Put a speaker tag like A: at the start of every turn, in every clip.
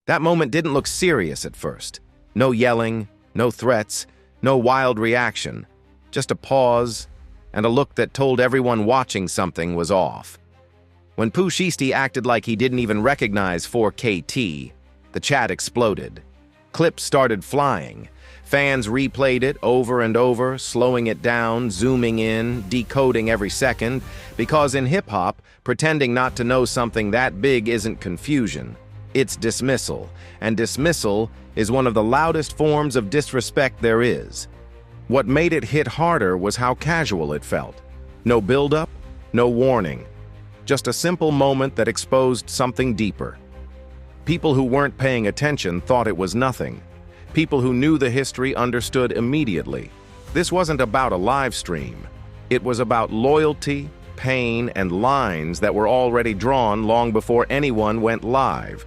A: That moment didn't look serious at first. No yelling, no threats, no wild reaction. Just a pause and a look that told everyone watching something was off. When Pooh Shiesty acted like he didn't even recognize 4KT, the chat exploded. Clips started flying. Fans replayed it over and over, slowing it down, zooming in, decoding every second, because in hip-hop, pretending not to know something that big isn't confusion. It's dismissal, and dismissal is one of the loudest forms of disrespect there is. What made it hit harder was how casual it felt. No build-up, no warning. Just a simple moment that exposed something deeper. People who weren't paying attention thought it was nothing. People who knew the history understood immediately. This wasn't about a live stream. It was about loyalty, pain, and lines that were already drawn long before anyone went live.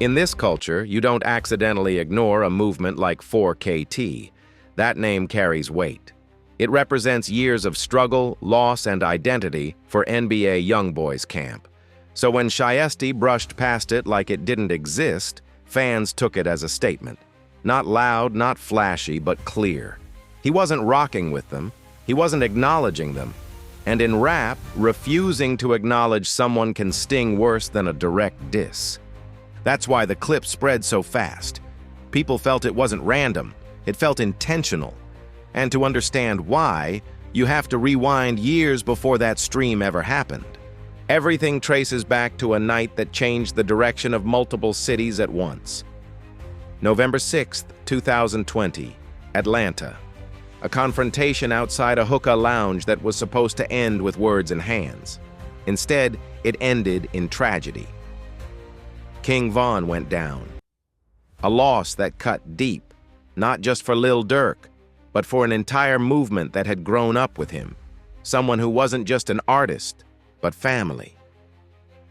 A: In this culture, you don't accidentally ignore a movement like 4KT. That name carries weight. It represents years of struggle, loss, and identity for NBA Youngboy's camp. So when Shiesty brushed past it like it didn't exist, fans took it as a statement. Not loud, not flashy, but clear. He wasn't rocking with them. He wasn't acknowledging them. And in rap, refusing to acknowledge someone can sting worse than a direct diss. That's why the clip spread so fast. People felt it wasn't random. It felt intentional. And to understand why, you have to rewind years before that stream ever happened. Everything traces back to a night that changed the direction of multiple cities at once. November 6th, 2020, Atlanta. A confrontation outside a hookah lounge that was supposed to end with words and hands. Instead, it ended in tragedy. King Von went down. A loss that cut deep, not just for Lil Durk, but for an entire movement that had grown up with him. Someone who wasn't just an artist, but family.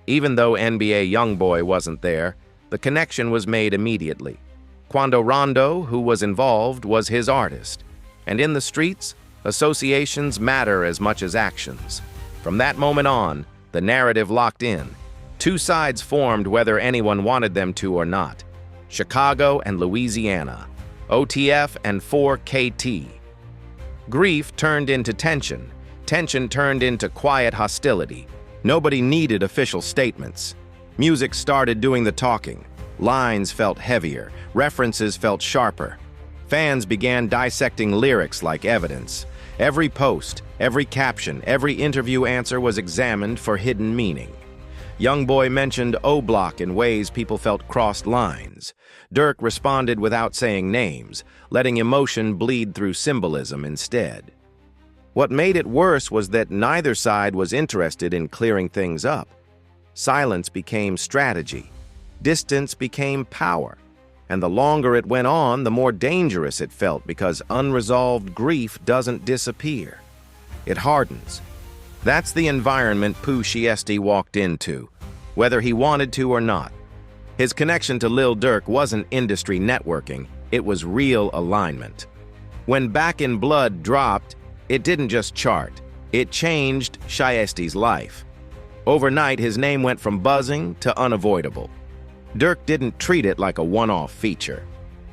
A: Even though NBA Youngboy wasn't there, the connection was made immediately. Quando Rondo, who was involved, was his artist. And in the streets, associations matter as much as actions. From that moment on, the narrative locked in. Two sides formed whether anyone wanted them to or not. Chicago and Louisiana. OTF and 4KT. Grief turned into tension. Tension turned into quiet hostility. Nobody needed official statements. Music started doing the talking. Lines felt heavier. References felt sharper. Fans began dissecting lyrics like evidence. Every post, every caption, every interview answer was examined for hidden meaning. Youngboy mentioned O-Block in ways people felt crossed lines. Durk responded without saying names, letting emotion bleed through symbolism instead. What made it worse was that neither side was interested in clearing things up. Silence became strategy. Distance became power. And the longer it went on, the more dangerous it felt because unresolved grief doesn't disappear. It hardens. That's the environment Pooh Shiesty walked into, whether he wanted to or not. His connection to Lil Durk wasn't industry networking, it was real alignment. When Back in Blood dropped, it didn't just chart, it changed Shiesty's life. Overnight, his name went from buzzing to unavoidable. Durk didn't treat it like a one-off feature.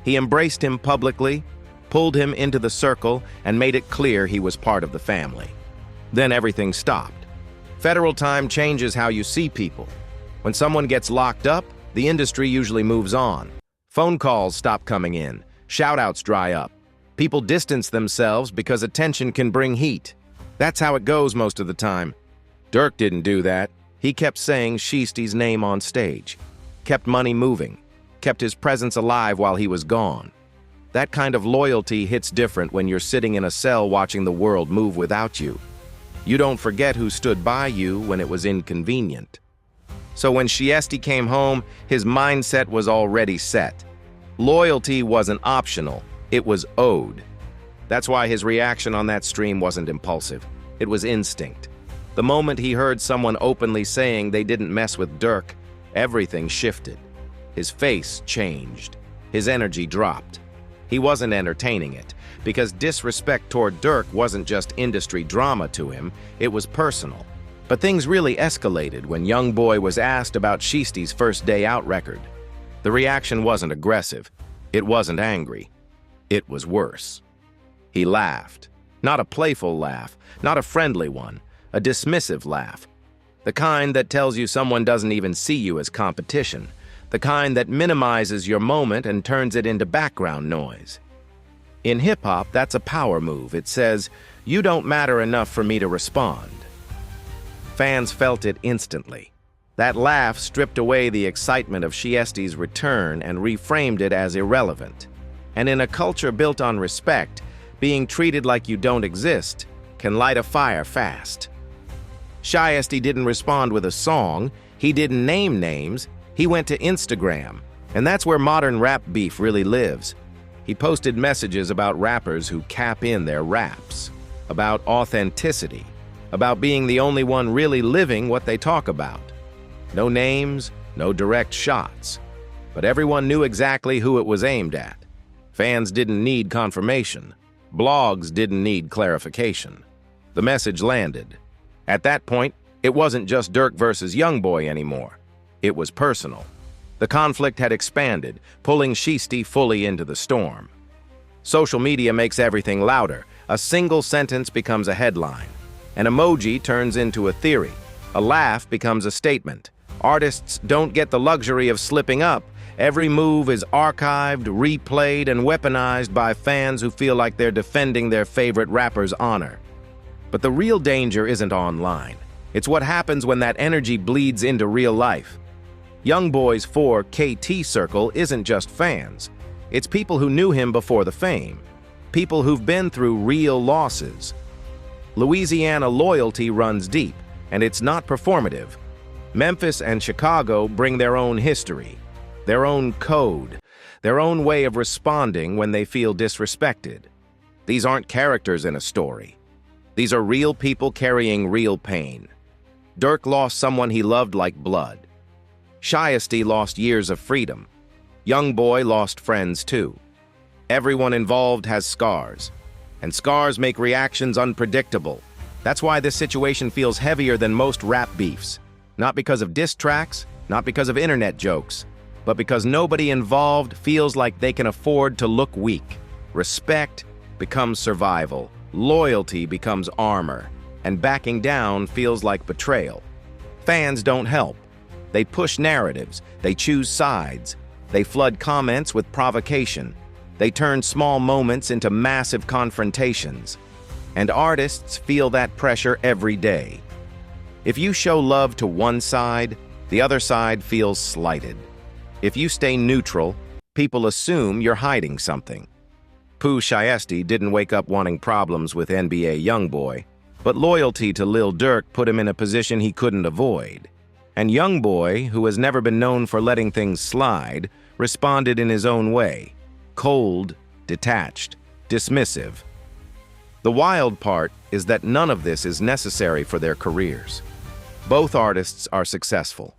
A: He embraced him publicly, pulled him into the circle, and made it clear he was part of the family. Then everything stopped. Federal time changes how you see people. When someone gets locked up, the industry usually moves on. Phone calls stop coming in. Shoutouts dry up. People distance themselves because attention can bring heat. That's how it goes most of the time. Durk didn't do that. He kept saying Shiesty's name on stage. Kept money moving. Kept his presence alive while he was gone. That kind of loyalty hits different when you're sitting in a cell watching the world move without you. You don't forget who stood by you when it was inconvenient. So when Shiesty came home, his mindset was already set. Loyalty wasn't optional, it was owed. That's why his reaction on that stream wasn't impulsive. It was instinct. The moment he heard someone openly saying they didn't mess with Durk, everything shifted. His face changed. His energy dropped. He wasn't entertaining it, because disrespect toward Durk wasn't just industry drama to him, it was personal. But things really escalated when Youngboy was asked about Shiesty's first day out record. The reaction wasn't aggressive. It wasn't angry. It was worse. He laughed. Not a playful laugh, not a friendly one, a dismissive laugh. The kind that tells you someone doesn't even see you as competition. The kind that minimizes your moment and turns it into background noise. In hip-hop, that's a power move. It says, "You don't matter enough for me to respond." Fans felt it instantly. That laugh stripped away the excitement of Shiesty's return and reframed it as irrelevant. And in a culture built on respect, being treated like you don't exist can light a fire fast. Shiesty didn't respond with a song, he didn't name names, he went to Instagram, and that's where modern rap beef really lives. He posted messages about rappers who cap in their raps, about authenticity, about being the only one really living what they talk about. No names, no direct shots, but everyone knew exactly who it was aimed at. Fans didn't need confirmation. Blogs didn't need clarification. The message landed. At that point, it wasn't just Dirk versus Youngboy anymore. It was personal. The conflict had expanded, pulling Shiesty fully into the storm. Social media makes everything louder. A single sentence becomes a headline. An emoji turns into a theory. A laugh becomes a statement. Artists don't get the luxury of slipping up. Every move is archived, replayed, and weaponized by fans who feel like they're defending their favorite rapper's honor. But the real danger isn't online. It's what happens when that energy bleeds into real life. Youngboy's 4KT circle isn't just fans. It's people who knew him before the fame. People who've been through real losses. Louisiana loyalty runs deep, and it's not performative. Memphis and Chicago bring their own history, their own code, their own way of responding when they feel disrespected. These aren't characters in a story. These are real people carrying real pain. Dirk lost someone he loved like blood. Shiesty lost years of freedom. Youngboy lost friends too. Everyone involved has scars, and scars make reactions unpredictable. That's why this situation feels heavier than most rap beefs. Not because of diss tracks, not because of internet jokes, but because nobody involved feels like they can afford to look weak. Respect becomes survival, loyalty becomes armor, and backing down feels like betrayal. Fans don't help. They push narratives, they choose sides, they flood comments with provocation, they turn small moments into massive confrontations. And artists feel that pressure every day. If you show love to one side, the other side feels slighted. If you stay neutral, people assume you're hiding something. Pooh Shiesty didn't wake up wanting problems with NBA Youngboy, but loyalty to Lil Durk put him in a position he couldn't avoid. And Youngboy, who has never been known for letting things slide, responded in his own way. Cold, detached, dismissive. The wild part is that none of this is necessary for their careers. Both artists are successful.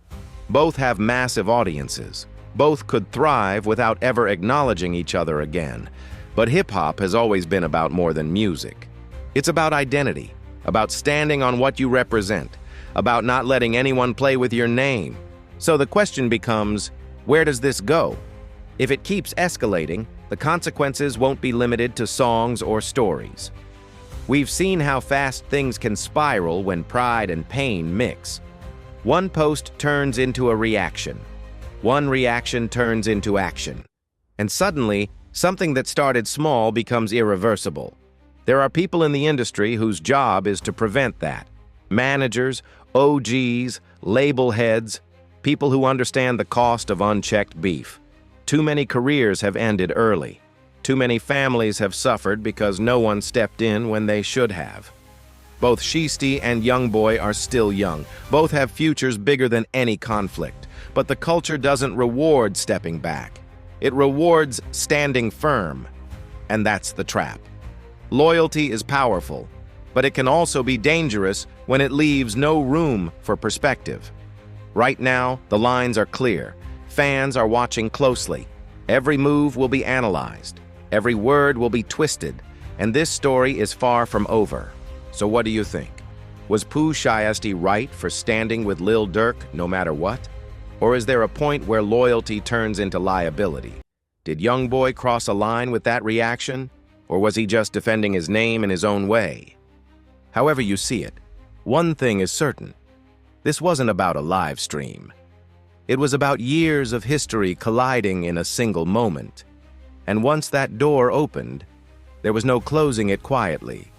A: Both have massive audiences. Both could thrive without ever acknowledging each other again. But hip-hop has always been about more than music. It's about identity, about standing on what you represent, about not letting anyone play with your name. So the question becomes, where does this go? If it keeps escalating, the consequences won't be limited to songs or stories. We've seen how fast things can spiral when pride and pain mix. One post turns into a reaction. One reaction turns into action. And suddenly, something that started small becomes irreversible. There are people in the industry whose job is to prevent that. Managers, OGs, label heads, people who understand the cost of unchecked beef. Too many careers have ended early. Too many families have suffered because no one stepped in when they should have. Both Shiesty and Youngboy are still young. Both have futures bigger than any conflict. But the culture doesn't reward stepping back. It rewards standing firm. And that's the trap. Loyalty is powerful, but it can also be dangerous when it leaves no room for perspective. Right now, the lines are clear. Fans are watching closely. Every move will be analyzed. Every word will be twisted. And this story is far from over. So what do you think? Was Pooh Shiesty right for standing with Lil Durk no matter what? Or is there a point where loyalty turns into liability? Did Youngboy cross a line with that reaction, or was he just defending his name in his own way? However you see it, one thing is certain. This wasn't about a live stream. It was about years of history colliding in a single moment. And once that door opened, there was no closing it quietly.